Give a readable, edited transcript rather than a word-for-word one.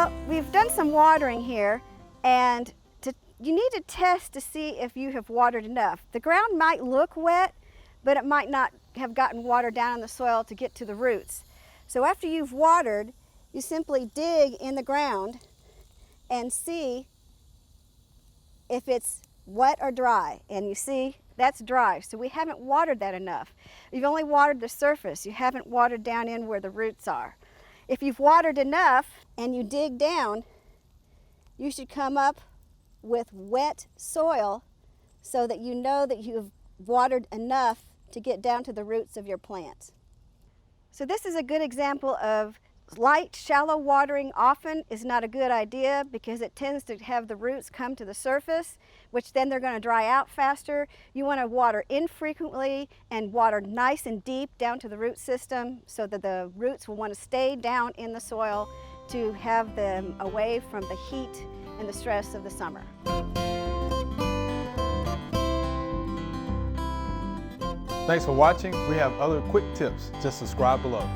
Well, we've done some watering here, and you need to test to see if you have watered enough. The ground might look wet, but it might not have gotten water down in the soil to get to the roots. So after you've watered, you simply dig in the ground and see if it's wet or dry. And you see that's dry, so we haven't watered that enough. You've only watered the surface. You haven't watered down in where the roots are. If you've watered enough and you dig down, you should come up with wet soil so that you know that you've watered enough to get down to the roots of your plants. So this is a good example of light, shallow watering often is not a good idea because it tends to have the roots come to the surface, which then they're going to dry out faster. You want to water infrequently and water nice and deep down to the root system so that the roots will want to stay down in the soil to have them away from the heat and the stress of the summer. Thanks for watching. We have other quick tips. Just subscribe below.